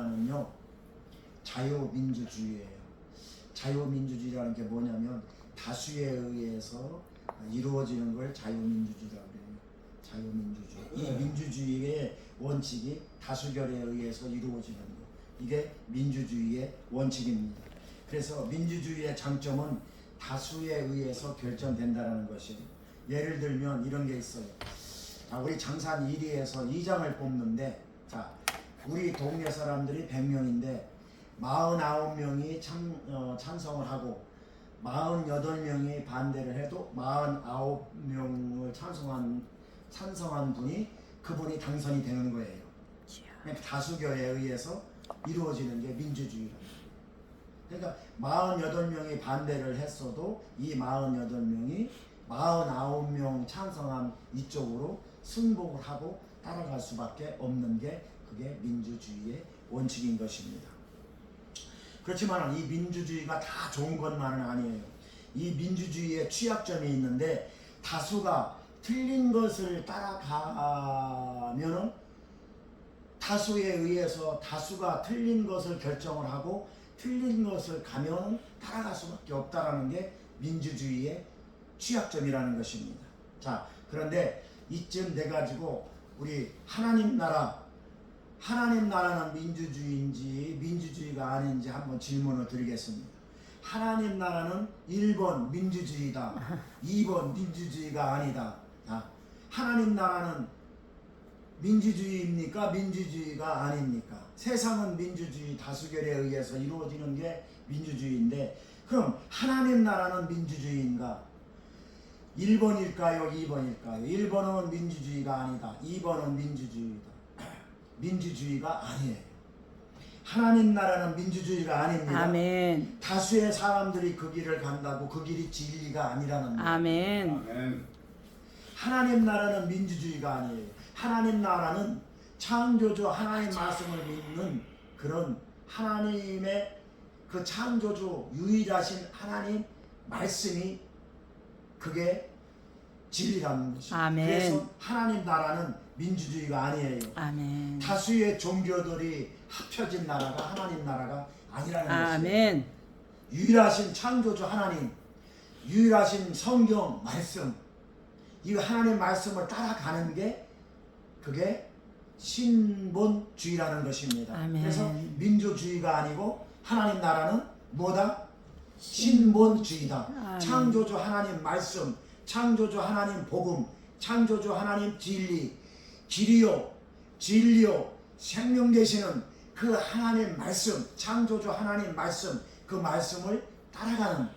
나라는요 자유민주주의예요. 자유민주주의라는 게 뭐냐면 다수에 의해서 이루어지는 걸 자유민주주의라고 해요. 자유민주주의. 이 민주주의의 원칙이 다수결에 의해서 이루어지는 것. 이게 민주주의의 원칙입니다. 그래서 민주주의의 장점은 다수에 의해서 결정된다는 것이에요. 예를 들면 이런 게 있어요. 우리 장산 1위에서 2장을 뽑는데, 자, 우리 동네 사람들이 100명인데 49명이 찬성을 하고 48명이 반대를 해도 49명을 찬성한 분이 그분이 당선이 되는 거예요. 그러니까 다수결에 의해서 이루어지는 게 민주주의랍니다. 그러니까 48명이 반대를 했어도 이 48명이 49명 찬성한 이쪽으로 승복을 하고 따라갈 수밖에 없는 게 그게 민주주의의 원칙인 것입니다. 그렇지만 이 민주주의가 다 좋은 것만은 아니에요. 이 민주주의의 취약점이 있는데 다수가 틀린 것을 따라가면은 다수에 의해서 다수가 틀린 것을 결정을 하고 틀린 것을 가면 따라갈 수밖에 없다라는 게 민주주의의 취약점이라는 것입니다. 자, 그런데 이쯤 돼 가지고 우리 하나님 나라는 민주주의인지 민주주의가 아닌지 한번 질문을 드리겠습니다. 하나님 나라는 1번 민주주의다, 2번 민주주의가 아니다. 자, 하나님 나라는 민주주의입니까? 민주주의가 아닙니까? 세상은 민주주의 다수결에 의해서 이루어지는 게 민주주의인데, 그럼 하나님 나라는 민주주의인가? 1번일까요? 2번일까요? 1번은 민주주의가 아니다, 2번은 민주주의다. 민주주의가 아니에요. 하나님 나라는 민주주의가 아닙니다. 아멘. 다수의 사람들이 그 길을 간다고 그 길이 진리가 아니라는 거예요. 아멘. 아멘. 하나님 나라는 민주주의가 아니에요. 하나님 나라는 창조주 하나님 말씀을 믿는 그런 하나님의 그 창조주 유일하신 하나님 말씀이 그게 진리라는 것이죠. 아멘. 그래서 하나님 나라는 민주주의가 아니에요. 아멘. 다수의 종교들이 합쳐진 나라가 하나님 나라가 아니라는 것이에요. 아멘. 유일하신 창조주 하나님, 유일하신 성경 말씀, 이 하나님 말씀을 따라가는 게 그게 신본주의라는 것입니다. 아멘. 그래서 민주주의가 아니고 하나님 나라는 뭐다? 신본주의다. 아멘. 창조주 하나님 말씀, 창조주 하나님 복음, 창조주 하나님 진리, 길이요 진리요 생명 되시는 그 하나님 말씀, 창조주 하나님 말씀, 그 말씀을 따라가는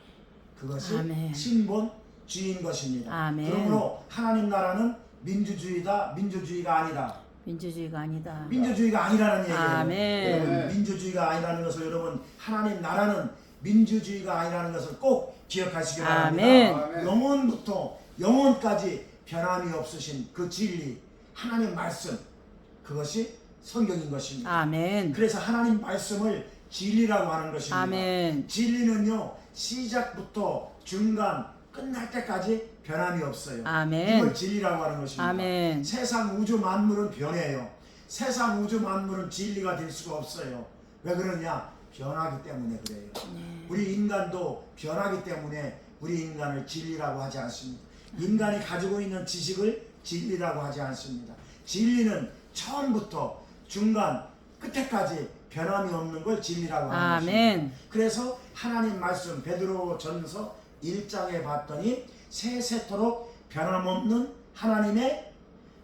그것이 아멘. 신본주의인 것입니다. 아멘. 그러므로 하나님 나라는 민주주의다, 민주주의가 아니다. 민주주의가 아니다. 민주주의가 아니라는 얘기예요. 아멘. 여러분, 민주주의가 아니라는 것을 여러분, 하나님 나라는 민주주의가 아니라는 것을 꼭 기억하시기 바랍니다. 아멘. 영원부터 영원까지 변함이 없으신 그 진리, 하나님 말씀, 그것이 성경인 것입니다. 아멘. 그래서 하나님 말씀을 진리라고 하는 것입니다. 아멘. 진리는요, 시작부터 중간 끝날 때까지 변함이 없어요. 아멘. 이걸 진리라고 하는 것입니다. 아멘. 세상 우주 만물은 변해요. 세상 우주 만물은 진리가 될 수가 없어요. 왜 그러냐? 변하기 때문에 그래요. 네. 우리 인간도 변하기 때문에 우리 인간을 진리라고 하지 않습니다. 인간이 가지고 있는 지식을 진리라고 하지 않습니다. 진리는 처음부터 중간 끝에까지 변함이 없는 걸 진리라고 하는 아멘. 것입니다. 그래서 하나님 말씀 베드로 전서 1장에 봤더니 세세토록 변함없는 하나님의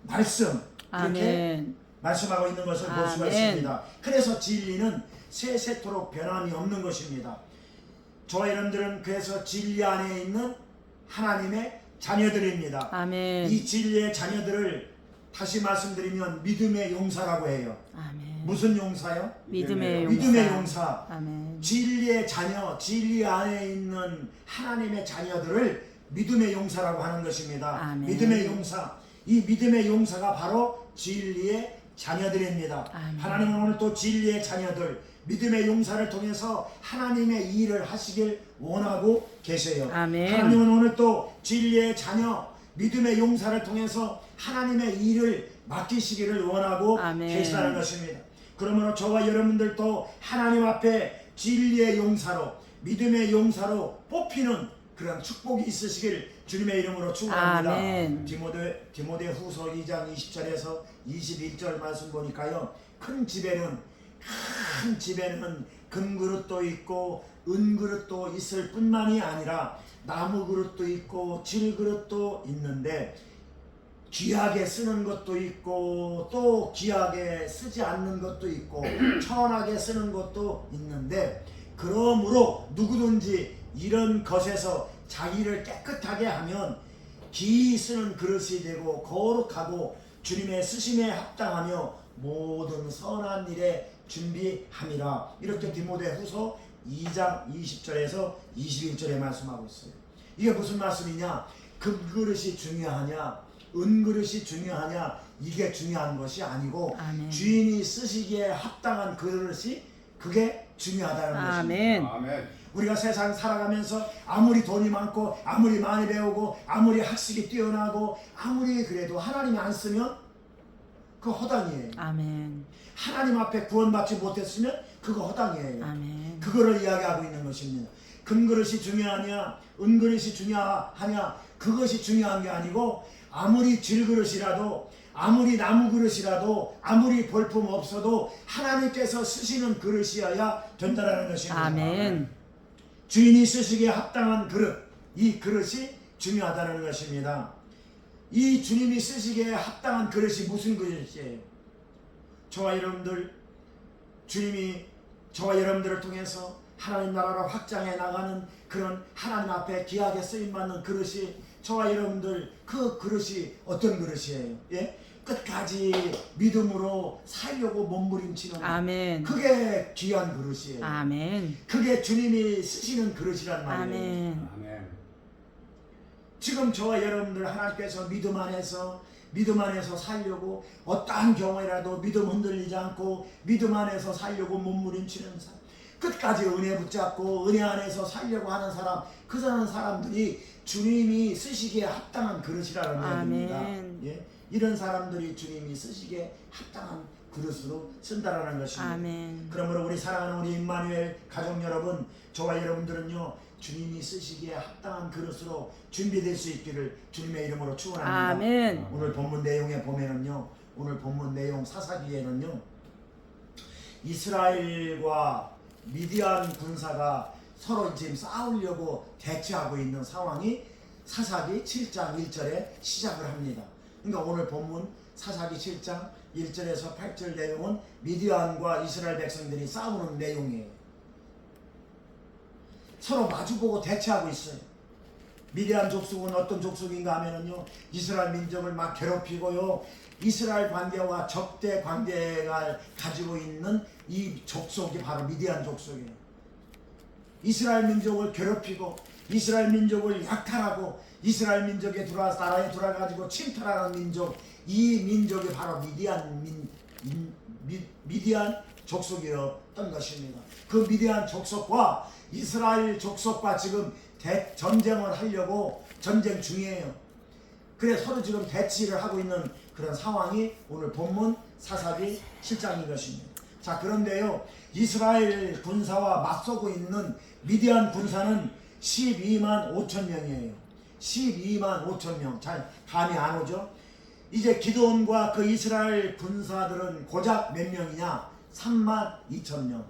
말씀, 이렇게 아멘. 말씀하고 있는 것을 볼 수가 아멘. 있습니다. 그래서 진리는 세세토록 변함이 없는 것입니다. 저와 여러분들은 그래서 진리 안에 있는 하나님의 자녀들입니다. 아멘. 이 진리의 자녀들을 다시 말씀드리면 믿음의 용사라고 해요. 아멘. 무슨 용사요? 믿음의 용사. 믿음의 용사. 아멘. 진리의 자녀, 진리 안에 있는 하나님의 자녀들을 믿음의 용사라고 하는 것입니다. 아멘. 믿음의 용사. 이 믿음의 용사가 바로 진리의 자녀들입니다. 아멘. 하나님은 오늘 또 진리의 자녀들, 믿음의 용사를 통해서 하나님의 일을 하시길 원하고 계세요. 아멘. 하나님은 오늘 또 진리의 자녀, 믿음의 용사를 통해서 하나님의 일을 맡기시기를 원하고 아멘. 계시다는 것입니다. 그러므로 저와 여러분들도 하나님 앞에 진리의 용사로 믿음의 용사로 뽑히는 그런 축복이 있으시길 주님의 이름으로 축원합니다. 아멘. 디모데 후서 2장 20절에서 21절 말씀 보니까요. 큰 집에는 금그릇도 있고 은그릇도 있을 뿐만이 아니라 나무 그릇도 있고 질그릇도 있는데 귀하게 쓰는 것도 있고 또 귀하게 쓰지 않는 것도 있고 천하게 쓰는 것도 있는데 그러므로 누구든지 이런 것에서 자기를 깨끗하게 하면 기이 쓰는 그릇이 되고 거룩하고 주님의 쓰심에 합당하며 모든 선한 일에 준비함이라. 이렇게 디모데 후서 2장 20절에서 21절에 말씀하고 있어요. 이게 무슨 말씀이냐? 금그릇이 중요하냐 은그릇이 중요하냐 이게 중요한 것이 아니고 아멘. 주인이 쓰시기에 합당한 그릇이 그게 중요하다는 아멘. 것입니다. 아멘. 우리가 세상 살아가면서 아무리 돈이 많고 아무리 많이 배우고 아무리 학식이 뛰어나고 아무리 그래도 하나님이 안 쓰면 그거 허당이에요. 아멘. 하나님 앞에 구원받지 못했으면 그거 허당이에요. 아멘. 그거를 이야기하고 있는 것입니다. 금그릇이 중요하냐 은그릇이 중요하냐 그것이 중요한 게 아니고 아무리 질그릇이라도 아무리 나무 그릇이라도 아무리 볼품 없어도 하나님께서 쓰시는 그릇이어야 된다는 것입니다. 아멘. 주인이 쓰시기에 합당한 그릇, 이 그릇이 중요하다는 것입니다. 이 주님이 쓰시기에 합당한 그릇이 무슨 그릇이에요? 저와 여러분들, 주님이 저와 여러분들을 통해서 하나님 나라로 확장해 나가는 그런 하나님 앞에 귀하게 쓰임받는 그릇이 저와 여러분들 그 그릇이 어떤 그릇이에요? 예? 끝까지 믿음으로 살려고 몸부림치는 아멘. 그게 귀한 그릇이에요. 아멘. 그게 주님이 쓰시는 그릇이란 말이에요. 아멘. 아멘. 지금 저와 여러분들 하나님께서 믿음 안에서 살려고 어떠한 경우에라도 믿음 흔들리지 않고 믿음 안에서 살려고 몸부림치는 사람, 끝까지 은혜 붙잡고 은혜 안에서 살려고 하는 사람, 그 사람들이 주님이 쓰시기에 합당한 그릇이라는 얘기입니다. 예? 이런 사람들이 주님이 쓰시기에 합당한 그릇으로 쓴다라는 것입니다. 아멘. 그러므로 우리 사랑하는 우리 임마누엘 가족 여러분, 저와 여러분들은요 주님이 쓰시기에 합당한 그릇으로 준비될 수 있기를 주님의 이름으로 축원합니다. 아멘. 오늘 본문 내용에 보면은요, 오늘 본문 내용 사사기에는요, 이스라엘과 미디안 군사가 서로 지금 싸우려고 대치하고 있는 상황이 사사기 7장 1절에 시작을 합니다. 그러니까 오늘 본문 사사기 7장 1절에서 8절 내용은 미디안과 이스라엘 백성들이 싸우는 내용이에요. 서로 마주보고 대치하고 있어요. 미디안 족속은 어떤 족속인가 하면은요, 이스라엘 민족을 막 괴롭히고요, 이스라엘 관계와 적대 관계가 가지고 있는 이 족속이 바로 미디안 족속이에요. 이스라엘 민족을 괴롭히고 이스라엘 민족을 약탈하고 이스라엘 민족에 나라에 들어가지고 침탈하는 민족, 이 민족이 바로 미디안 족속이었던 것입니다. 그 미디안 족속과 이스라엘 족속과 지금 전쟁을 하려고 전쟁 중이에요. 그래 서로 지금 대치를 하고 있는 그런 상황이 오늘 본문 사사기 7장인 것입니다. 자, 그런데요, 이스라엘 군사와 맞서고 있는 미디안 군사는 12만 5천 명이에요. 12만 5천 명. 잘 감이 안 오죠? 이제 기드온과 그 이스라엘 군사들은 고작 몇 명이냐? 3만 2천 명.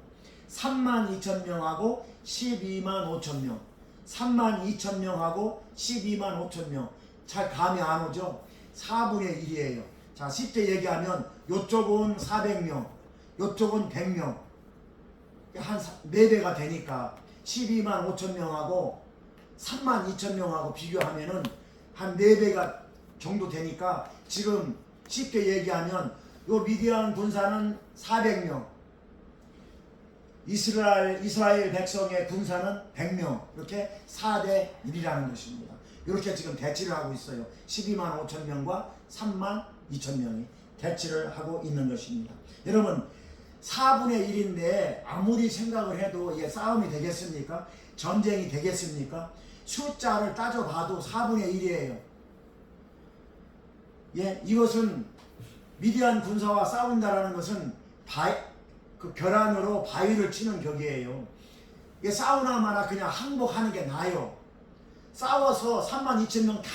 3만 2천 명하고 12만 5천 명. 3만 2천 명하고 12만 5천 명. 잘 감이 안 오죠? 4분의 1이에요. 자, 쉽게 얘기하면 요쪽은 400명, 요쪽은 100명. 한 4배가 되니까 12만 5천 명하고 3만 2천 명하고 비교하면은 한 4배가 정도 되니까 지금 쉽게 얘기하면 요 미디안 군사는 400명, 이스라엘 백성의 군사는 100명, 이렇게 4대 1이라는 것입니다. 이렇게 지금 대치를 하고 있어요. 12만 5천 명과 3만 2천 명이 대치를 하고 있는 것입니다. 여러분, 4분의 1인데 아무리 생각을 해도 이게 싸움이 되겠습니까? 전쟁이 되겠습니까? 숫자를 따져봐도 4분의 1이에요. 예, 이것은 미디안 군사와 싸운다라는 것은 그 결안으로 바위를 치는 격이에요. 이게 싸우나 마나 그냥 항복하는 게 나아요. 싸워서 32,000명 다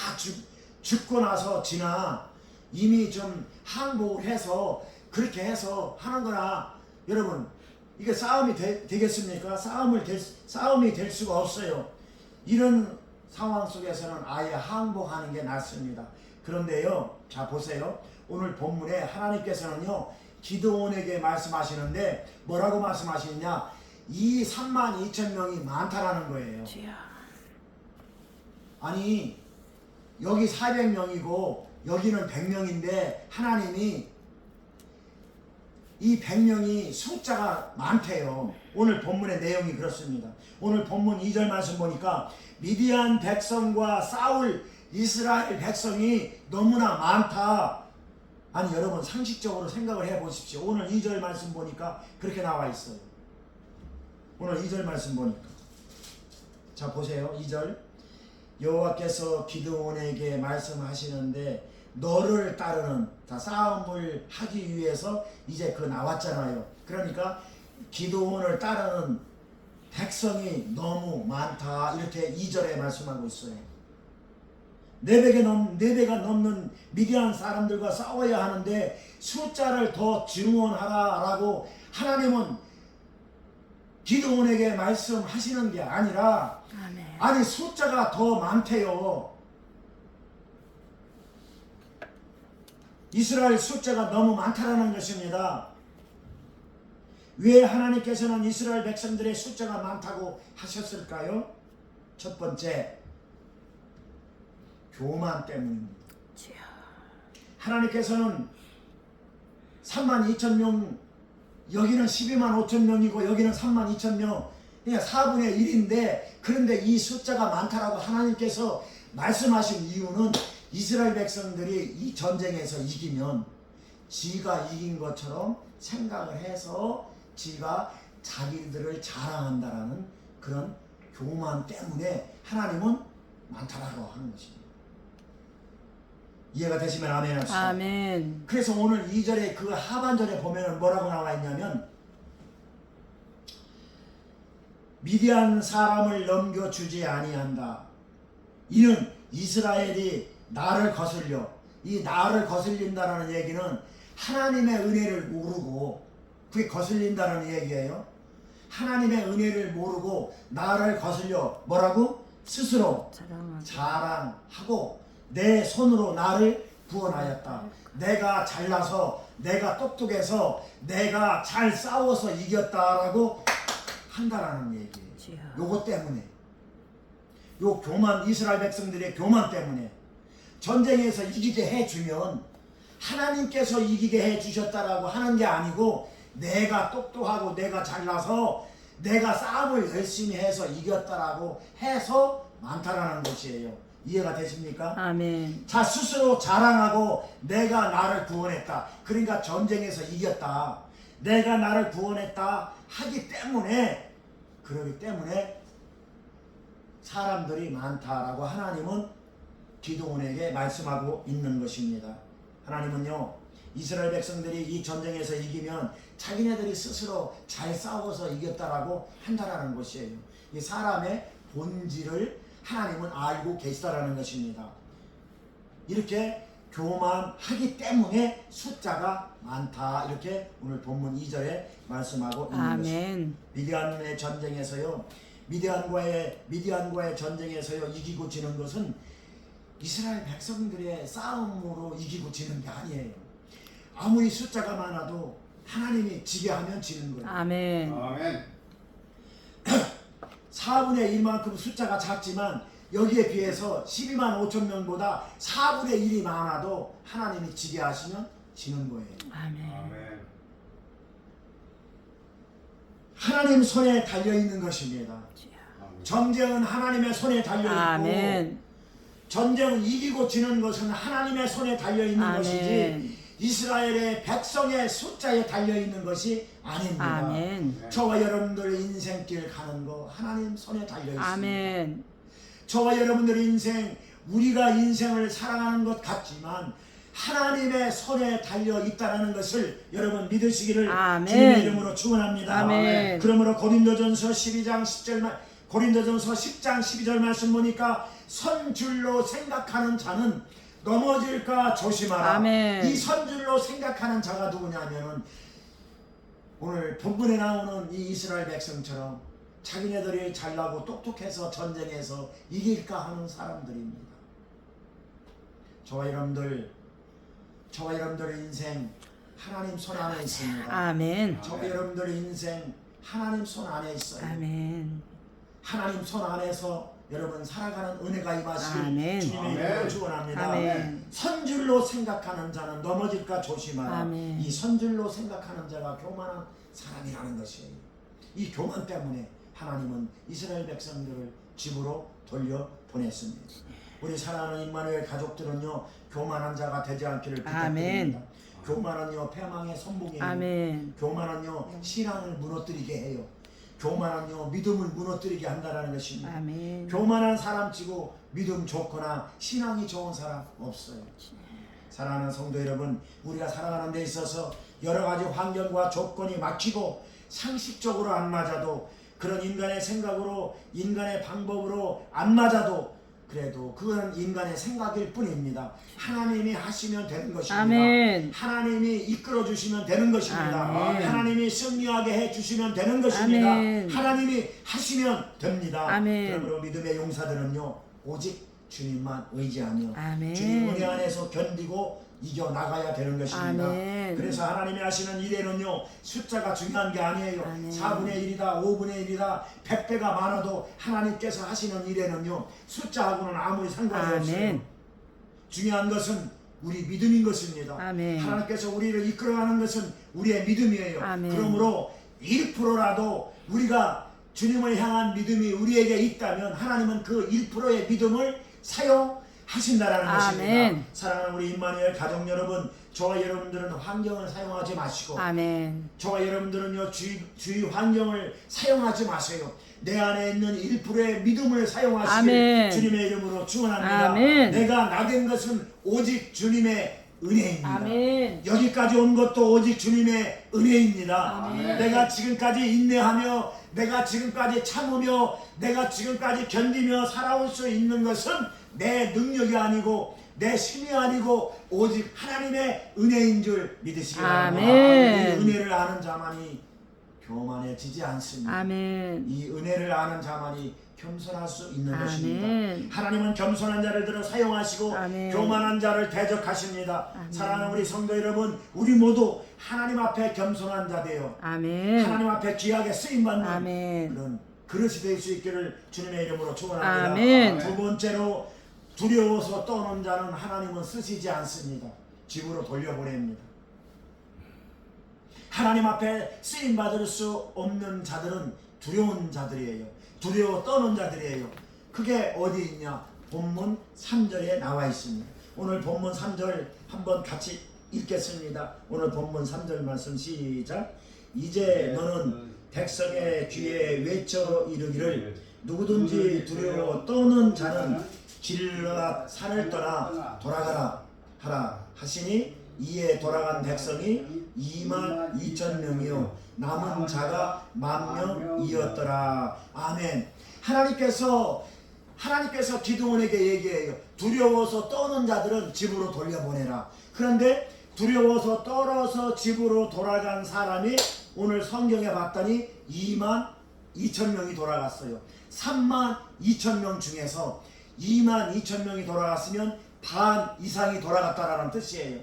죽고 나서 지나 이미 좀 항복을 해서 그렇게 해서 하는 거나, 여러분 이게 싸움이 되겠습니까? 싸움이 될 수가 없어요. 이런 상황 속에서는 아예 항복하는 게 낫습니다. 그런데요, 자 보세요. 오늘 본문에 하나님께서는요 기드온에게 말씀하시는데 뭐라고 말씀하시느냐, 이 32,000명이 많다라는 거예요. 주여. 아니 여기 400명이고 여기는 100명인데 하나님이 이 100명이 숫자가 많대요. 오늘 본문의 내용이 그렇습니다. 오늘 본문 2절 말씀 보니까 미디안 백성과 싸울 이스라엘 백성이 너무나 많다. 아니 여러분 상식적으로 생각을 해 보십시오. 오늘 2절 말씀 보니까 그렇게 나와 있어요. 오늘 2절 말씀 보니까, 자 보세요. 2절, 여호와께서 기드온에게 말씀하시는데 너를 따르는, 자 싸움을 하기 위해서 이제 그 나왔잖아요. 그러니까 기드온을 따르는 백성이 너무 많다, 이렇게 2절에 말씀하고 있어요. 4배가 넘는 미디안 사람들과 싸워야 하는데 숫자를 더 증원하라라고 하나님은 기드온에게 말씀하시는 게 아니라, 아멘. 아니 숫자가 더 많대요. 이스라엘 숫자가 너무 많다라는 것입니다. 왜 하나님께서는 이스라엘 백성들의 숫자가 많다고 하셨을까요? 첫 번째, 교만 때문입니다. 주여. 하나님께서는 32,000명, 여기는 125,000명이고 여기는 32,000명, 그냥 4분의 1인데, 그런데 이 숫자가 많다라고 하나님께서 말씀하신 이유는 이스라엘 백성들이 이 전쟁에서 이기면 지가 이긴 것처럼 생각을 해서 지가 자기들을 자랑한다라는 그런 교만 때문에 하나님은 많다라고 하는 것입니다. 이해가 되시면 아멘 합시다. 아멘. 그래서 오늘 2절에 그 하반절에 보면 뭐라고 나와 있냐면, 미디안 사람을 넘겨주지 아니한다. 이는 이스라엘이 나를 거슬려, 이 나를 거슬린다라는 얘기는 하나님의 은혜를 모르고, 그게 거슬린다는 얘기예요. 하나님의 은혜를 모르고 나를 거슬려 뭐라고? 스스로 자랑하고 내 손으로 나를 구원하였다. 내가 잘나서, 내가 똑똑해서, 내가 잘 싸워서 이겼다라고 한다라는 얘기예요. 요거 때문에, 요 교만, 이스라엘 백성들의 교만 때문에 전쟁에서 이기게 해주면 하나님께서 이기게 해주셨다라고 하는 게 아니고, 내가 똑똑하고 내가 잘나서 내가 싸움을 열심히 해서 이겼다라고 해서 많다라는 것이에요. 이해가 되십니까? 아멘. 자, 스스로 자랑하고 내가 나를 구원했다, 그러니까 전쟁에서 이겼다, 내가 나를 구원했다 하기 때문에, 그러기 때문에 사람들이 많다라고 하나님은 기드온에게 말씀하고 있는 것입니다. 하나님은요, 이스라엘 백성들이 이 전쟁에서 이기면 자기네들이 스스로 잘 싸워서 이겼다라고 한다라는 것이에요. 이 사람의 본질을 하나님은 알고 계시다라는 것입니다. 이렇게 교만하기 때문에 숫자가 많다, 이렇게 오늘 본문 2절에 말씀하고 있는 것입니다. 미디안의 전쟁에서요, 미디안과의 전쟁에서요 이기고 지는 것은 이스라엘 백성들의 싸움으로 이기고 지는 게 아니에요. 아무리 숫자가 많아도 하나님이 지게 하면 지는 거예요. 아멘. 아멘. 4분의 1만큼 숫자가 작지만 여기에 비해서 125,000명보다 4분의 1이 많아도 하나님이 지게 하시면 지는 거예요. 아멘. 아멘. 하나님 손에 달려있는 것입니다. 전쟁은 하나님의 손에 달려있고, 아멘. 전쟁은 이기고 지는 것은 하나님의 손에 달려있는 아멘. 것이지 이스라엘의 백성의 숫자에 달려있는 것이 아닙니다. 아멘. 저와 여러분들의 인생길 가는 거 하나님 손에 달려있습니다. 아멘. 저와 여러분들의 인생, 우리가 인생을 살아가는 것 같지만 하나님의 손에 달려 있다는 것을 여러분 믿으시기를 아멘. 주님의 이름으로 축원합니다. 아멘. 그러므로 고린도전서 12장 12절 말씀 보니까 선줄로 생각하는 자는 넘어질까 조심하라. 아멘. 이 선줄로 생각하는 자가 누구냐면은 오늘 본문에 나오는 이 이스라엘 백성처럼 자기네들이 잘나고 똑똑해서 전쟁에서 이길까 하는 사람들입니다. 저와 여러분들의 인생 하나님 손 안에 있습니다. 아멘. 저와 여러분들의 인생 하나님 손 안에 있어요. 아멘. 하나님 손 안에서 여러분 살아가는 은혜가 임하시길 아멘. 주님의 이름으로 축원합니다. 아멘. 선줄로 생각하는 자는 넘어질까 조심하라. 아멘. 이 선줄로 생각하는 자가 교만한 사람이라는 것이에요. 이 교만 때문에 하나님은 이스라엘 백성들을 집으로 돌려보냈습니다. 우리 사랑하는 임마누엘 가족들은요 교만한 자가 되지 않기를 부탁드립니다. 교만은요 패망의 선봉이에요. 아멘. 교만은요 신앙을 무너뜨리게 해요. 교만은요 믿음을 무너뜨리게 한다는 것입니다. 아멘. 교만한 사람 치고 믿음 좋거나 신앙이 좋은 사람 없어요. 사랑하는 성도 여러분, 우리가 살아가는 데 있어서 여러 가지 환경과 조건이 막히고 상식적으로 안 맞아도 그런 인간의 생각으로 인간의 방법으로 안 맞아도 그래도 그건 인간의 생각일 뿐입니다. 하나님이 하시면 되는 것입니다. 아멘. 하나님이 이끌어 주시면 되는 것입니다. 아멘. 하나님이 승리하게 해 주시면 되는 것입니다. 아멘. 하나님이 하시면 됩니다. 아멘. 그러므로 믿음의 용사들은요 오직 주님만 의지하며 아멘. 주님 은혜 안에서 견디고 이겨 나가야 되는 것입니다. 아멘. 그래서 하나님이 하시는 일에는요 숫자가 중요한 게 아니에요. 아멘. 4분의 1이다 5분의 1이다 100배가 많아도 하나님께서 하시는 일에는요 숫자하고는 아무리 상관이 없어요. 아멘. 중요한 것은 우리 믿음인 것입니다. 아멘. 하나님께서 우리를 이끌어가는 것은 우리의 믿음이에요. 아멘. 그러므로 1%라도 우리가 주님을 향한 믿음이 우리에게 있다면 하나님은 그 1%의 믿음을 사용하신다라는 것입니다. 아멘. 사랑하는 우리 임마누엘 가족 여러분, 저와 여러분들은 환경을 사용하지 마시고 아멘. 저와 여러분들은요 주위 환경을 사용하지 마세요. 내 안에 있는 1%의 믿음을 사용하시길 아멘. 주님의 이름으로 축원합니다. 아멘. 내가 나된 것은 오직 주님의 은혜입니다. 아멘. 여기까지 온 것도 오직 주님의 은혜입니다. 아멘. 내가 지금까지 인내하며 내가 지금까지 참으며 내가 지금까지 견디며 살아올 수 있는 것은 내 능력이 아니고 내 힘이 아니고 오직 하나님의 은혜인 줄 믿으시기 바랍니다. 아멘. 이 은혜를 아는 자만이 교만해지지 않습니다. 아멘. 이 은혜를 아는 자만이 겸손할 수 있는 아멘. 것입니다. 하나님은 겸손한 자를 들어 사용하시고 아멘. 교만한 자를 대적하십니다. 아멘. 사랑하는 우리 성도 여러분, 우리 모두 하나님 앞에 겸손한 자 되어 아멘. 하나님 앞에 귀하게 쓰임받는 아멘. 그런 그릇이 될 수 있기를 주님의 이름으로 축원합니다. 아멘. 두 번째로 두려워서 떠는 자는 하나님은 쓰시지 않습니다. 집으로 돌려보냅니다. 하나님 앞에 쓰임받을 수 없는 자들은 두려운 자들이에요. 두려워 떠는 자들이에요. 그게 어디 있냐? 본문 3절에 나와 있습니다. 오늘 본문 3절 한번 같이 읽겠습니다. 오늘 본문 3절 말씀 시작. 이제 너는 백성의 귀에 외쳐 이르기를 누구든지 두려워 떠는 자는 길앗 산을 떠나 돌아가라 하라 하시니 이에 돌아간 백성이 22,000명이요 남은 자가 10,000명이었더라. 아멘. 하나님께서 기드온에게 얘기해요. 두려워서 떠는 자들은 집으로 돌려보내라. 그런데 두려워서 떨어서 집으로 돌아간 사람이 오늘 성경에 봤더니 22,000명이 돌아갔어요. 32,000명 중에서 22,000명이 돌아갔으면 반 이상이 돌아갔다라는 뜻이에요.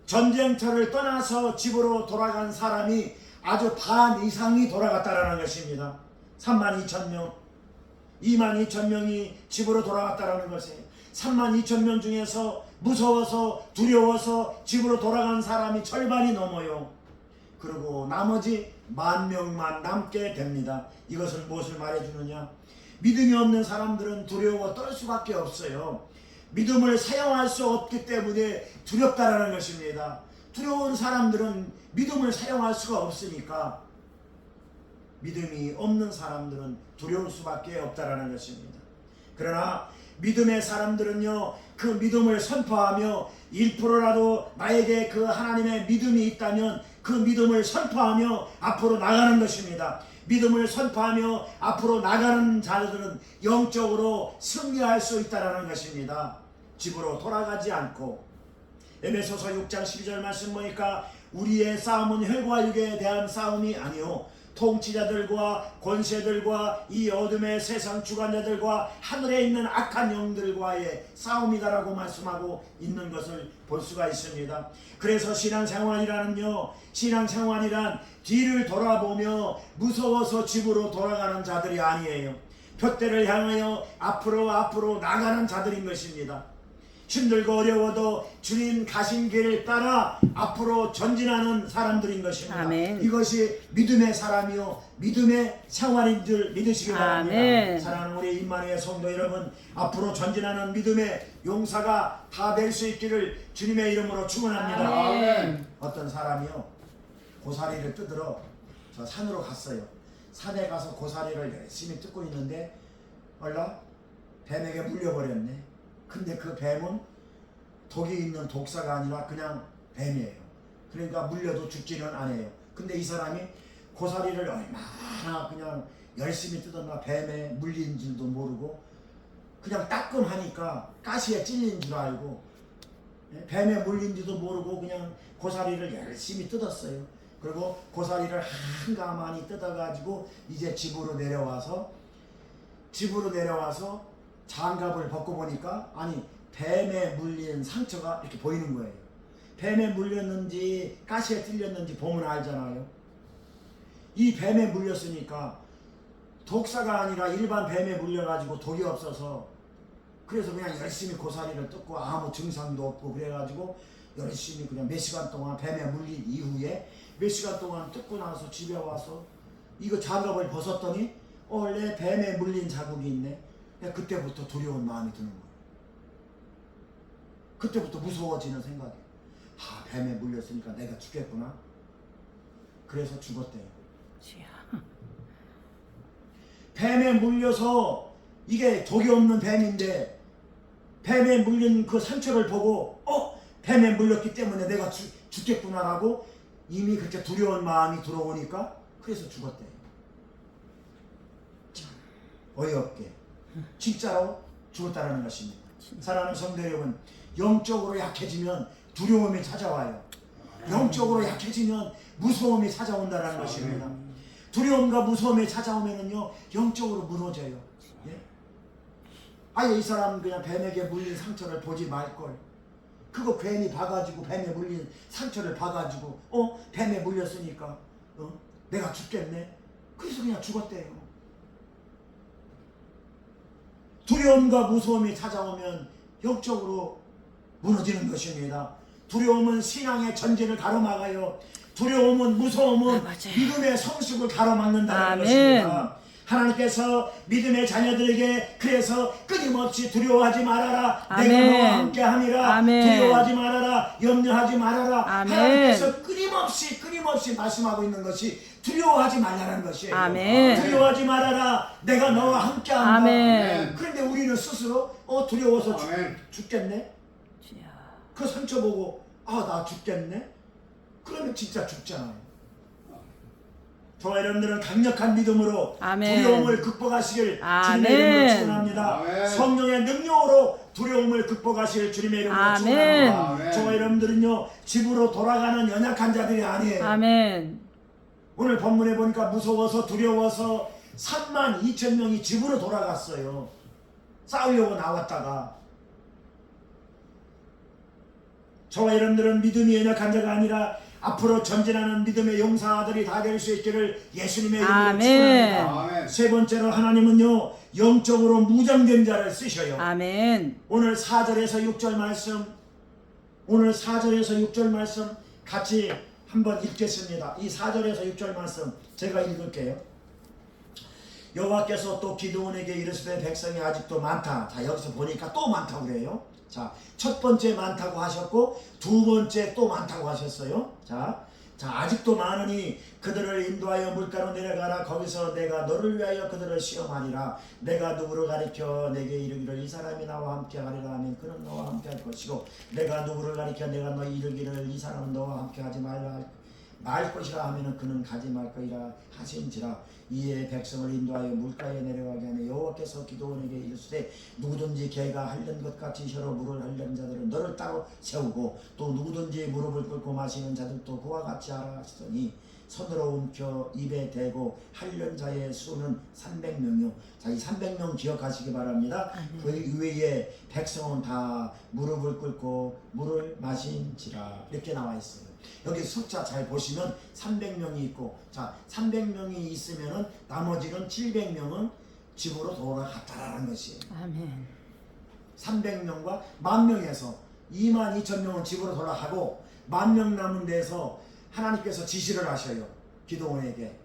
전쟁터를 떠나서 집으로 돌아간 사람이 아주 반 이상이 돌아갔다라는 것입니다. 32,000명, 22,000명이 집으로 돌아갔다라는 것이에요. 32,000명 중에서 무서워서 두려워서 집으로 돌아간 사람이 절반이 넘어요. 그리고 나머지 10,000명만 남게 됩니다. 이것은 무엇을 말해주느냐? 믿음이 없는 사람들은 두려워 떨 수밖에 없어요. 믿음을 사용할 수 없기 때문에 두렵다라는 것입니다. 두려운 사람들은 믿음을 사용할 수가 없으니까 믿음이 없는 사람들은 두려울 수밖에 없다라는 것입니다. 그러나 믿음의 사람들은요, 그 믿음을 선포하며 1%라도 나에게 그 하나님의 믿음이 있다면 그 믿음을 선포하며 앞으로 나가는 것입니다. 믿음을 선포하며 앞으로 나가는 자들은 영적으로 승리할 수 있다는 것입니다. 집으로 돌아가지 않고. 에베소서 6장 12절 말씀 보니까 우리의 싸움은 혈과 육에 대한 싸움이 아니요 통치자들과 권세들과 이 어둠의 세상 주관자들과 하늘에 있는 악한 영들과의 싸움이다라고 말씀하고 있는 것을 볼 수가 있습니다. 그래서 신앙생활이란 뒤를 돌아보며 무서워서 집으로 돌아가는 자들이 아니에요. 푯대를 향하여 앞으로 나가는 자들인 것입니다. 힘들고 어려워도 주님 가신 길을 따라 앞으로 전진하는 사람들인 것입니다. 아멘. 이것이 믿음의 사람이요 믿음의 생활인 줄 믿으시기 바랍니다. 아멘. 사랑하는 우리 임마누엘 성도 여러분, 앞으로 전진하는 믿음의 용사가 다 될 수 있기를 주님의 이름으로 축원합니다. 아멘. 어떤 사람이요 고사리를 뜯으러 저 산으로 갔어요. 산에 가서 고사리를 열심히 뜯고 있는데 얼라 뱀에게 물려버렸네. 근데 그 뱀은 독이 있는 독사가 아니라 그냥 뱀이에요. 그러니까 물려도 죽지는 않아요. 근데 이 사람이 고사리를 얼마나 그냥 열심히 뜯었나 뱀에 물린 줄도 모르고 그냥 따끔하니까 가시에 찔린 줄 알고 뱀에 물린지도 모르고 그냥 고사리를 열심히 뜯었어요. 그리고 고사리를 한가마니 뜯어가지고 이제 집으로 내려와서 장갑을 벗고 보니까 아니 뱀에 물린 상처가 이렇게 보이는 거예요. 뱀에 물렸는지 가시에 찔렸는지 보면 알잖아요. 이 뱀에 물렸으니까 독사가 아니라 일반 뱀에 물려가지고 독이 없어서 그래서 그냥 열심히 고사리를 뜯고 아무 증상도 없고 그래가지고 열심히 그냥 몇 시간 동안 뱀에 물린 이후에 몇 시간 동안 뜯고 나서 집에 와서 이거 장갑을 벗었더니 원래 뱀에 물린 자국이 있네. 그때부터 두려운 마음이 드는 거예요. 그때부터 무서워지는 생각이. 뱀에 물렸으니까 내가 죽겠구나. 그래서 죽었대요. 뱀에 물려서 이게 독이 없는 뱀인데 뱀에 물린 그 상처를 보고 뱀에 물렸기 때문에 내가 죽겠구나라고 이미 그렇게 두려운 마음이 들어오니까 그래서 죽었대요. 참 어이없게 진짜로 죽었다는 것입니다. 사랑하는 성도 여러분, 영적으로 약해지면 두려움이 찾아와요. 영적으로 약해지면 무서움이 찾아온다는 것입니다. 두려움과 무서움이 찾아오면은요 영적으로 무너져요. 예? 아예 이 사람 그냥 뱀에게 물린 상처를 보지 말걸. 그거 괜히 봐가지고 뱀에 물린 상처를 봐가지고 뱀에 물렸으니까 내가 죽겠네. 그래서 그냥 죽었대요. 두려움과 무서움이 찾아오면 영적으로 무너지는 것입니다. 두려움은 신앙의 전진을 가로막아요. 두려움은 무서움은 믿음의 성숙을 가로막는다는 것입니다. 하나님께서 믿음의 자녀들에게 그래서 끊임없이 두려워하지 말아라. 아멘. 내가 너와 함께함이라. 아멘. 두려워하지 말아라. 염려하지 말아라. 아멘. 하나님께서 끊임없이 말씀하고 있는 것이 두려워하지 말라는 것이에요. 아멘. 두려워하지 말아라. 내가 너와 함께한다. 아멘. 그런데 우리는 스스로 두려워서 죽겠네. 주여. 그 상처 보고 나 죽겠네. 그러면 진짜 죽잖아요. 저와 여러분들은 강력한 믿음으로 아멘. 두려움을 극복하시길 아멘. 주님의 이름으로 축원합니다. 아멘. 성령의 능력으로 두려움을 극복하실 주님의 이름으로 아멘. 축원합니다. 아멘. 저와 여러분들은요 집으로 돌아가는 연약한 자들이 아니에요. 아멘. 오늘 본문에 보니까 무서워서 두려워서 32,000명이 집으로 돌아갔어요. 싸우려고 나왔다가. 저와 여러분들은 믿음이 연약한 자가 아니라 앞으로 전진하는 믿음의 용사들이 다 될 수 있기를 예수님의 이름으로 아멘. 축원합니다. 아멘. 세 번째로 하나님은요 영적으로 무장된 자를 쓰셔요. 아멘. 오늘 4절에서 6절 말씀 같이 한번 읽겠습니다. 이 4절에서 6절 말씀 제가 읽을게요. 여호와께서 또 기드온에게 이르시되 백성이 아직도 많다. 자, 여기서 보니까 또 많다고 그래요. 자, 첫 번째 많다고 하셨고 두 번째 또 많다고 하셨어요. 자, 자, 아직도 많으니 그들을 인도하여 물가로 내려가라. 거기서 내가 너를 위하여 그들을 시험하리라. 내가 누구를 가리켜 내게 이르기를 이 사람이 나와 함께 하리라 하면 그는 너와 함께 할 것이고, 내가 누구를 가리켜 내가 너 이르기를 이 사람은 너와 함께 하지 말 것이라 하면은 그는 가지 말 거이라 하신지라. 이에 백성을 인도하여 물가에 내려가게 하며 여호와께서 기드온에게 이르시되 누구든지 개가 핥는 것 같이 혀로 물을 핥는 자들은 너를 따로 세우고, 또 누구든지 무릎을 꿇고 마시는 자들도 그와 같이 하라 하시더니, 손으로 움켜 입에 대고 핥는 자의 수는 300명이요. 자, 이 300명 기억하시기 바랍니다. 그 이외에 백성은 다 무릎을 꿇고 물을 마신지라 이렇게 나와 있어요. 여기 숫자 잘 보시면 300명이 있고, 자, 300명이 있으면은 나머지는 700명은 집으로 돌아갔다라는 것이에요. 아멘. 300명과 10,000명에서 22,000명은 집으로 돌아가고, 10,000명 남은 데서 하나님께서 지시를 하셔요. 기드온에게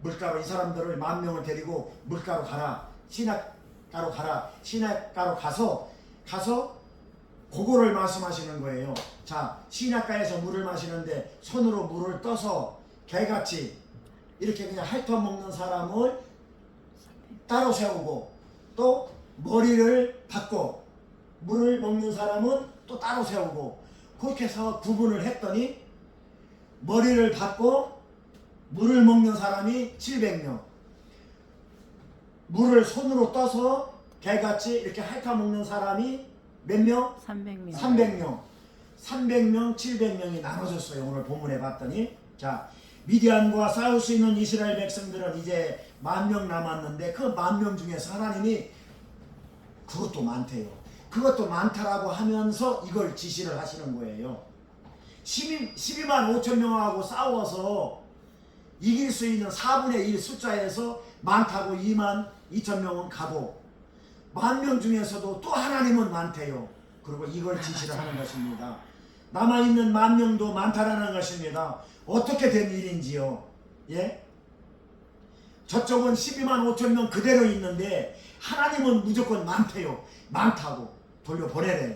물가로 이 사람들을 10,000명을 데리고 물가로 가라. 시냇가로 가라. 시냇가로 가서 그거를 말씀하시는 거예요. 자, 시냇가에서 물을 마시는데 손으로 물을 떠서 개같이 이렇게 그냥 핥아먹는 사람을 따로 세우고, 또 머리를 받고 물을 먹는 사람은 또 따로 세우고, 그렇게 해서 구분을 했더니 머리를 받고 물을 먹는 사람이 700명, 물을 손으로 떠서 개같이 이렇게 핥아먹는 사람이 몇 명? 300명. 300명. 300명, 700명이 나눠졌어요. 오늘 본문에 봤더니. 자, 미디안과 싸울 수 있는 이스라엘 백성들은 이제 10,000명 남았는데, 그 10,000명 중에서 하나님이 그것도 많대요. 그것도 많다라고 하면서 이걸 지시를 하시는 거예요. 12만 5천 명하고 싸워서 이길 수 있는 4분의 1 숫자에서 많다고 2만 2천 명은 가고, 10,000명 중에서도 또 하나님은 많대요. 그리고 이걸 지시를 하는 것입니다. 남아있는 10,000명도 많다라는 것입니다. 어떻게 된 일인지요? 예? 저쪽은 12만 5천 명 그대로 있는데 하나님은 무조건 많대요. 많다고 돌려보내래요.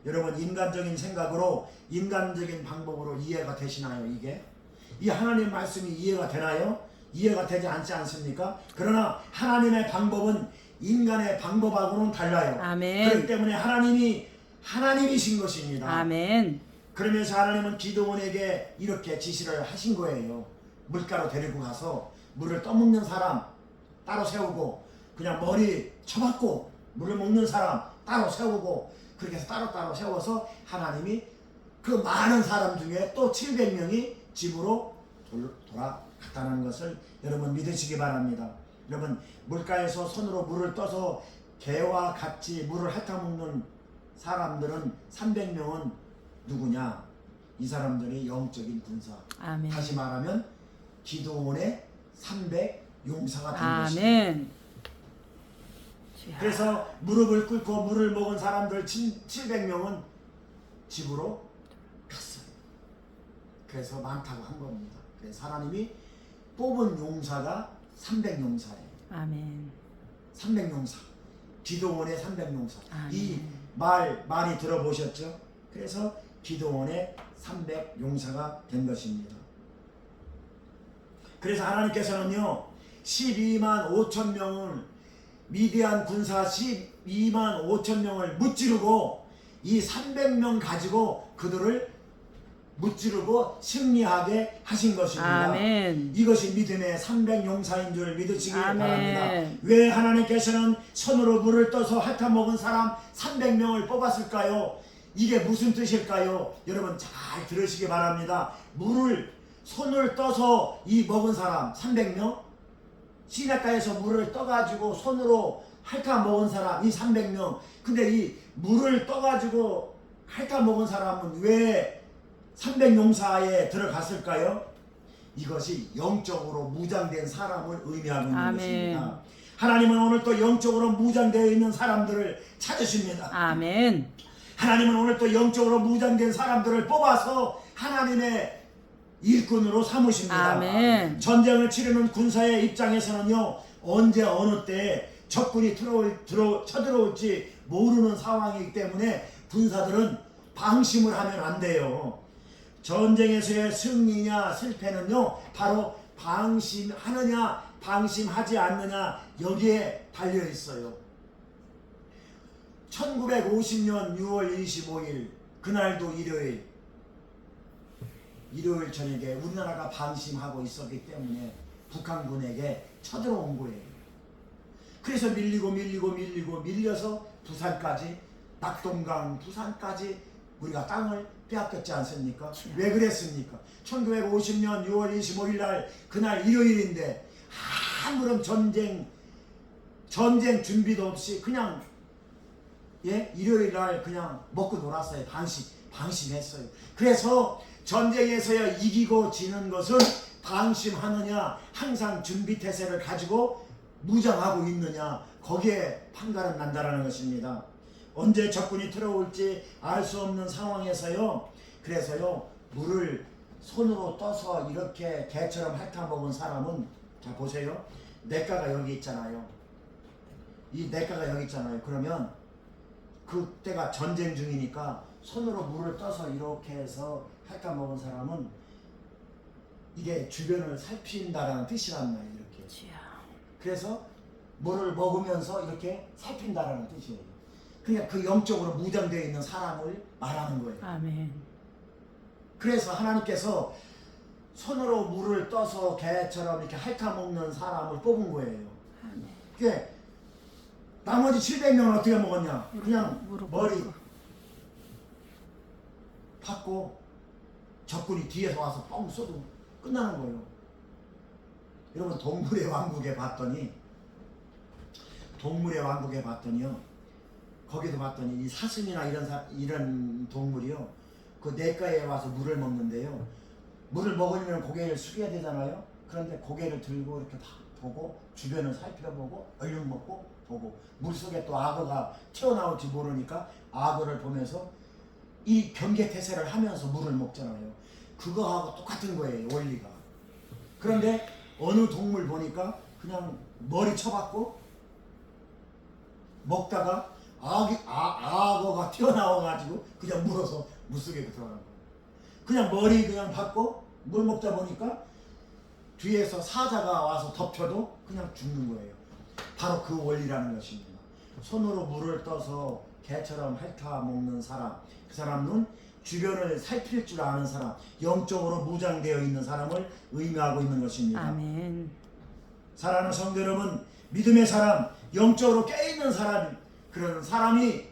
여러분, 인간적인 생각으로, 인간적인 방법으로 이해가 되시나요? 이게? 이 하나님 말씀이 이해가 되나요? 이해가 되지 않지 않습니까? 그러나 하나님의 방법은 인간의 방법하고는 달라요. 아멘. 그렇기 때문에 하나님이 하나님이신 것입니다. 아멘. 그러면서 하나님은 기드온에게 이렇게 지시를 하신 거예요. 물가로 데리고 가서 물을 떠먹는 사람 따로 세우고, 그냥 머리 쳐박고 물을 먹는 사람 따로 세우고, 그렇게 해서 따로따로 세워서 하나님이 그 많은 사람 중에 또 700명이 집으로 돌아갔다는 것을 여러분 믿으시기 바랍니다. 여러분, 물가에서 손으로 물을 떠서 개와 같이 물을 핥아먹는 사람들은 300명은 누구냐? 이 사람들이 영적인 군사. 아멘. 다시 말하면 기드온의 300 용사가 된 것입니다. 아멘. 그래서 무릎을 꿇고 물을 먹은 사람들 700명은 집으로 갔어요. 그래서 많다고 한 겁니다. 그래서 하나님이 뽑은 용사가 300 용사예요. 아멘. 300 용사. 기드온의 300 용사. 아멘. 이 말 많이 들어보셨죠? 그래서 기드온의 300 용사가 된 것입니다. 그래서 하나님께서는요, 12만 5천 명을, 미디안 군사 12만 5천 명을 무찌르고 이 300명 가지고 그들을 무찌르고 승리하게 하신 것입니다. 아멘. 이것이 믿음의 300 용사인 줄 믿으시기 아멘. 바랍니다. 왜 하나님께서는 손으로 물을 떠서 핥아먹은 사람 300명을 뽑았을까요? 이게 무슨 뜻일까요? 여러분 잘 들으시기 바랍니다. 물을 손을 떠서 이 먹은 사람 300명, 시냇가에서 물을 떠가지고 손으로 핥아먹은 사람 이 300명. 근데 이 물을 떠가지고 핥아먹은 사람은 왜 300 용사에 들어갔을까요? 이것이 영적으로 무장된 사람을 의미하고 있는 아멘. 것입니다. 하나님은 오늘 또 영적으로 무장되어 있는 사람들을 찾으십니다. 아멘. 하나님은 오늘 또 영적으로 무장된 사람들을 뽑아서 하나님의 일꾼으로 삼으십니다. 아멘. 전쟁을 치르는 군사의 입장에서는요, 언제 어느 때 적군이 쳐들어올지 모르는 상황이기 때문에 군사들은 방심을 하면 안 돼요. 전쟁에서의 승리냐 실패는요 바로 방심하느냐 방심하지 않느냐 여기에 달려 있어요. 1950년 6월 25일 그날도 일요일 저녁에 우리나라가 방심하고 있었기 때문에 북한군에게 쳐들어온 거예요. 그래서 밀려서 부산까지 낙동강 부산까지 우리가 땅을 빼앗겼지 않습니까? 왜 그랬습니까? 1950년 6월 25일 날 그날 일요일인데 아무런 전쟁 준비도 없이 그냥 일요일 날 그냥 먹고 놀았어요. 방심했어요. 그래서 전쟁에서 이기고 지는 것은 방심하느냐 항상 준비태세를 가지고 무장하고 있느냐 거기에 판가름 난다라는 것입니다. 언제 적군이 들어올지 알 수 없는 상황에서요. 그래서요 물을 손으로 떠서 이렇게 개처럼 핥아먹은 사람은 자 보세요. 냇가가 여기 있잖아요. 이 냇가가 여기 있잖아요. 그러면 그때가 전쟁 중이니까 손으로 물을 떠서 이렇게 해서 핥아먹은 사람은 이게 주변을 살핀다라는 뜻이란 말이에요. 이렇게. 그래서 물을 먹으면서 이렇게 살핀다라는 뜻이에요. 그냥 그 영적으로 무장되어 있는 사람을 말하는 거예요. 아멘. 그래서 하나님께서 손으로 물을 떠서 개처럼 이렇게 핥아먹는 사람을 뽑은 거예요. 아멘. 그게 나머지 700명은 어떻게 먹었냐? 그냥 머리 받고 적군이 뒤에서 와서 뻥 쏘도 끝나는 거예요. 여러분 동물의 왕국에 봤더니요. 거기도 봤더니 이 사슴이나 이런 동물이요. 그 냇가에 와서 물을 먹는데요. 물을 먹으려면 고개를 숙여야 되잖아요. 그런데 고개를 들고 이렇게 보고 주변을 살펴보고 얼른 먹고 보고 물속에 또 악어가 튀어나올지 모르니까 악어를 보면서 이 경계태세를 하면서 물을 먹잖아요. 그거하고 똑같은 거예요. 원리가. 그런데 어느 동물 보니까 그냥 머리 쳐박고 먹다가 악어가 튀어나와가지고 그냥 물어서 물속에 들어가는 거예요. 그냥 머리 그냥 받고 물 먹다 보니까 뒤에서 사자가 와서 덮쳐도 그냥 죽는 거예요. 바로 그 원리라는 것입니다. 손으로 물을 떠서 개처럼 핥아 먹는 사람, 그 사람은 주변을 살필 줄 아는 사람, 영적으로 무장되어 있는 사람을 의미하고 있는 것입니다. 아멘. 사랑하는 성도 여러분, 믿음의 사람, 영적으로 깨있는 사람, 그런 사람이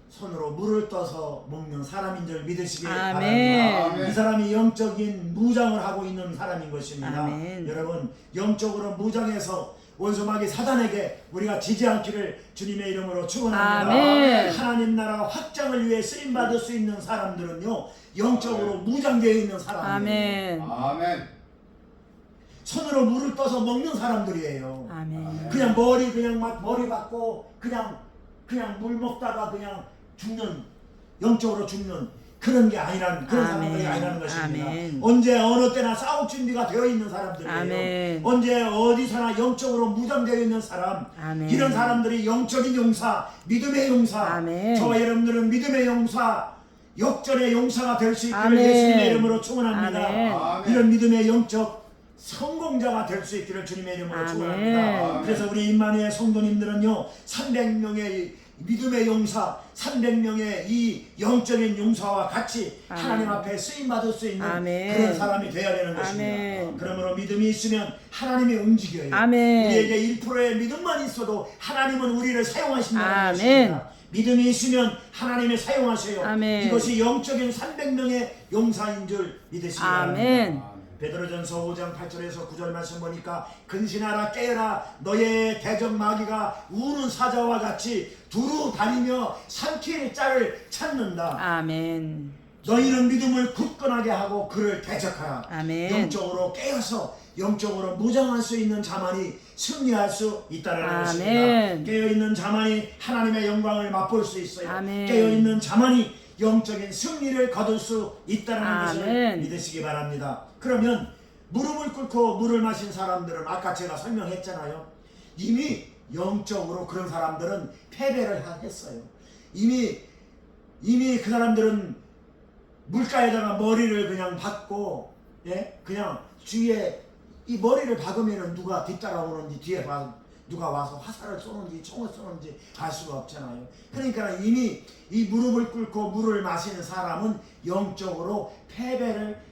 손으로 물을 떠서 먹는 사람인 줄 믿으시기 바랍니다. 이 사람이 영적인 무장을 하고 있는 사람인 것입니다. 아멘. 여러분 영적으로 무장해서 원수마귀 사단에게 우리가 지지 않기를 주님의 이름으로 축원합니다. 아멘. 하나님 나라 확장을 위해 쓰임받을 수 있는 사람들은요 영적으로 무장되어 있는 사람이에요. 아멘. 아멘. 손으로 물을 떠서 먹는 사람들이에요. 아멘. 그냥 머리 받고 그냥 물 먹다가 그냥 죽는, 영적으로 죽는 그런 게 아니라는, 그런 아멘. 사람들이 아니라는 것입니다. 아멘. 언제 어느 때나 싸울 준비가 되어 있는 사람들이에요. 아멘. 언제 어디서나 영적으로 무장되어 있는 사람, 아멘. 이런 사람들이 영적인 용사, 믿음의 용사, 아멘. 저와 여러분들은 믿음의 용사, 역전의 용사가 될 수 있기를 아멘. 예수님의 이름으로 축원합니다. 아멘. 이런 믿음의 영적 성공자가 될 수 있기를 주님의 이름으로 아멘. 축원합니다. 그래서 우리 임마누엘 성도님들은요 300명의 믿음의 용사, 300명의 이 영적인 용사와 같이 아멘. 하나님 앞에 쓰임받을 수 있는 아멘. 그런 사람이 되어야 되는 것입니다. 아멘. 그러므로 믿음이 있으면 하나님이 움직여요. 아멘. 우리에게 1%의 믿음만 있어도 하나님은 우리를 사용하신다는 아멘. 것입니다. 믿음이 있으면 하나님이 사용하셔요. 아멘. 이것이 영적인 300명의 용사인 줄 믿으시기 바랍니다. 아멘. 베드로전서 5장 8절에서 9절 말씀 보니까 근신하라 깨어라 너의 대적 마귀가 우는 사자와 같이 두루 다니며 삼킬 자를 찾는다. 아멘. 너희는 믿음을 굳건하게 하고 그를 대적하라. 아멘. 영적으로 깨어서 영적으로 무장할 수 있는 자만이 승리할 수 있다는 아멘. 것입니다. 깨어있는 자만이 하나님의 영광을 맛볼 수 있어요. 아멘. 깨어있는 자만이 영적인 승리를 거둘 수 있다는 것을 아멘. 믿으시기 바랍니다. 그러면 무릎을 꿇고 물을 마신 사람들은 아까 제가 설명했잖아요. 이미 영적으로 그런 사람들은 패배를 했어요. 이미 그 사람들은 물가에다가 머리를 그냥 박고, 예, 그냥 주위에 이 머리를 박으면은 누가 뒤따라오는지 뒤에 누가 와서 화살을 쏘는지 총을 쏘는지 알 수가 없잖아요. 그러니까 이미 이 무릎을 꿇고 물을 마시는 사람은 영적으로 패배를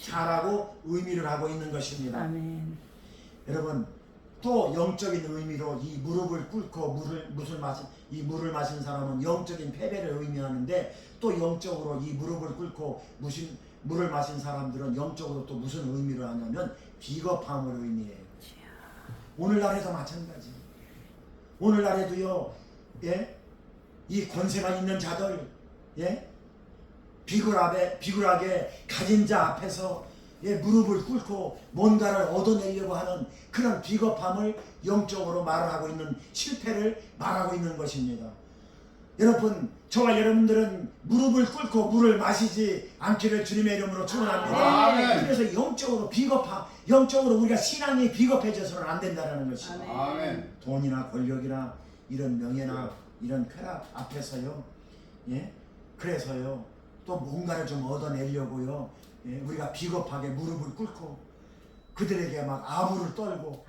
잘하고 의미를 하고 있는 것입니다. 아멘. 여러분, 또 영적인 의미로 이 무릎을 꿇고 물을 마신 사람은 영적인 패배를 의미하는데, 또 영적으로 이 무릎을 꿇고 물을 마신 사람들은 영적으로 또 무슨 의미를 하냐면 비겁함을 의미해요. 오늘날에도 마찬가지. 오늘날에도요, 예, 이 권세가 있는 자들, 예, 비굴하게 가진 자 앞에서, 예, 무릎을 꿇고 뭔가를 얻어내려고 하는 그런 비겁함을 영적으로 말하고 있는, 실패를 말하고 있는 것입니다. 여러분, 저와 여러분들은 무릎을 꿇고 물을 마시지 않기를 주님의 이름으로 축원합니다. 그래서 영적으로 우리가 신앙이 비겁해져서는 안 된다는 것입니다. 아멘. 돈이나 권력이나 이런 명예나 이런 쾌락 앞에서요, 예, 그래서요, 또 뭔가를 좀 얻어내려고요, 예, 우리가 비겁하게 무릎을 꿇고 그들에게 막 아부를 떨고,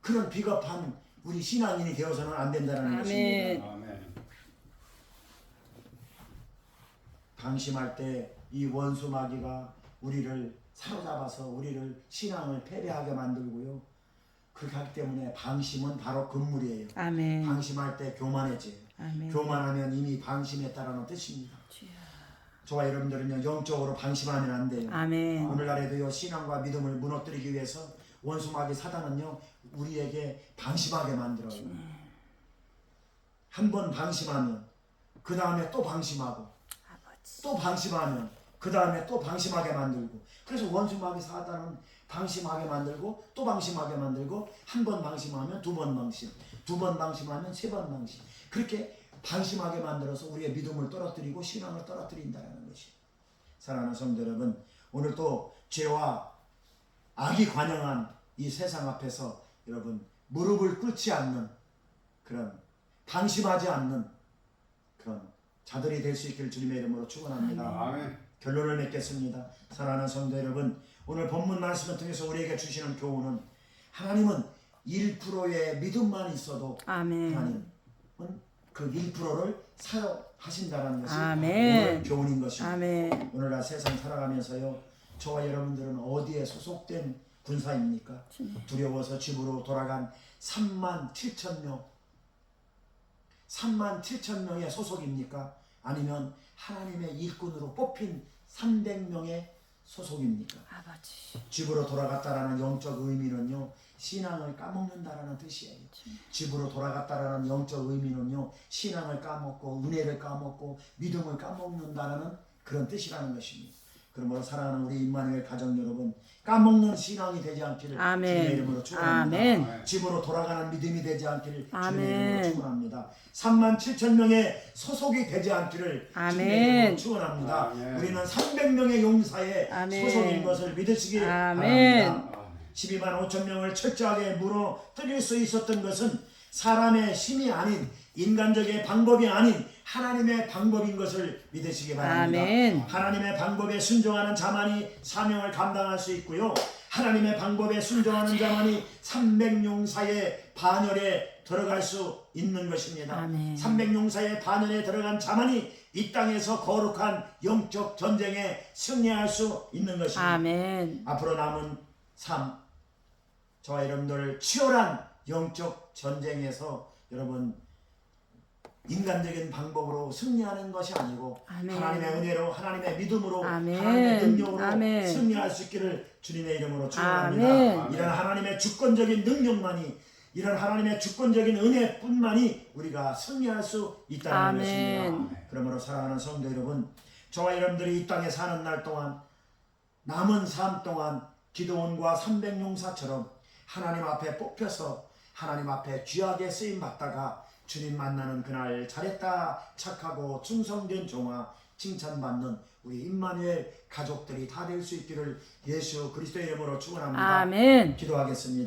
그런 비겁한 우리 신앙인이 되어서는 안 된다는 것입니다. 아멘. 방심할 때 이 원수 마귀가 우리를 사로잡아서 우리를 신앙을 패배하게 만들고요, 그렇게 하기 때문에 방심은 바로 금물이에요. 아멘. 방심할 때 교만해져요. 아멘. 교만하면 이미 방심했다라는 뜻입니다. 저와 여러분들은요, 영적으로 방심하면 안 돼요. 아멘. 오늘날에도요, 신앙과 믿음을 무너뜨리기 위해서 원수 마귀 사단은요, 우리에게 방심하게 만들어요. 한 번 방심하면 그 다음에 또 방심하고, 또 방심하면 그 다음에 또 방심하게 만들고, 그래서 원수 마귀 사단은 방심하게 만들고 또 방심하게 만들고, 한 번 방심하면 두 번 방심, 두 번 방심하면 세 번 방심, 그렇게 방심하게 만들어서 우리의 믿음을 떨어뜨리고 신앙을 떨어뜨린다는 것이. 사랑하는 성도 여러분, 오늘 또 죄와 악이 관영한 이 세상 앞에서 여러분, 무릎을 꿇지 않는 그런, 방심하지 않는 그런 자들이 될 수 있기를 주님의 이름으로 축원합니다. 아멘. 결론을 맺겠습니다. 사랑하는 성도 여러분, 오늘 본문 말씀을 통해서 우리에게 주시는 교훈은, 하나님은 1%의 믿음만 있어도 아멘. 하나님은 그 1%를 사용하신다는 것이 아멘. 오늘 교훈인 것입니다. 아멘. 오늘날 세상 살아가면서요, 저와 여러분들은 어디에 소속된 군사입니까? 두려워서 집으로 돌아간 37,000명, 37,000명의 소속입니까? 아니면 하나님의 일꾼으로 뽑힌 300명의 소속입니까? 아버지. 집으로 돌아갔다라는 영적 의미는요, 신앙을 까먹는다라는 뜻이에요. 집으로 돌아갔다라는 영적 의미는요, 신앙을 까먹고 은혜를 까먹고 믿음을 까먹는다라는 그런 뜻이라는 것입니다. 그러므로 사랑하는 우리 임마누엘 가정 여러분, 까먹는 신앙이 되지 않기를 아멘. 주님의 이름으로 축원합니다. 아멘. 집으로 돌아가는 믿음이 되지 않기를 아멘. 주님의 이름으로 축원합니다. 37,000명의 소속이 되지 않기를 아멘. 주님의 이름으로 축원합니다. 아멘. 우리는 300명의 용사의 아멘. 소속인 것을 믿으시기 아멘. 바랍니다. 12만 5천 명을 철저하게 무너뜨릴 수 있었던 것은 사람의 힘이 아닌, 인간적인 방법이 아닌 하나님의 방법인 것을 믿으시기 바랍니다. 아멘. 하나님의 방법에 순종하는 자만이 사명을 감당할 수 있고요, 하나님의 방법에 순종하는 자만이 300용사의 반열에 들어갈 수 있는 것입니다. 아멘. 300용사의 반열에 들어간 자만이 이 땅에서 거룩한 영적 전쟁에 승리할 수 있는 것입니다. 아멘. 앞으로 남은 삶, 저와 여러분들 치열한 영적 전쟁에서 여러분, 인간적인 방법으로 승리하는 것이 아니고 아멘. 하나님의 은혜로, 하나님의 믿음으로, 아멘. 하나님의 능력으로 아멘. 승리할 수 있기를 주님의 이름으로 축원합니다. 아멘. 이런 하나님의 주권적인 능력만이, 이런 하나님의 주권적인 은혜뿐만이 우리가 승리할 수 있다는 아멘. 것입니다. 그러므로 사랑하는 성도 여러분, 저와 여러분들이 이 땅에 사는 날 동안, 남은 삶 동안 기드온과 300용사처럼 하나님 앞에 뽑혀서 하나님 앞에 귀하게 쓰임 받다가 주님 만나는 그날 잘했다 착하고 충성된 종아 칭찬받는 우리 임마누엘 가족들이 다 될 수 있기를 예수 그리스도의 이름으로 축원합니다. 아멘. 기도하겠습니다.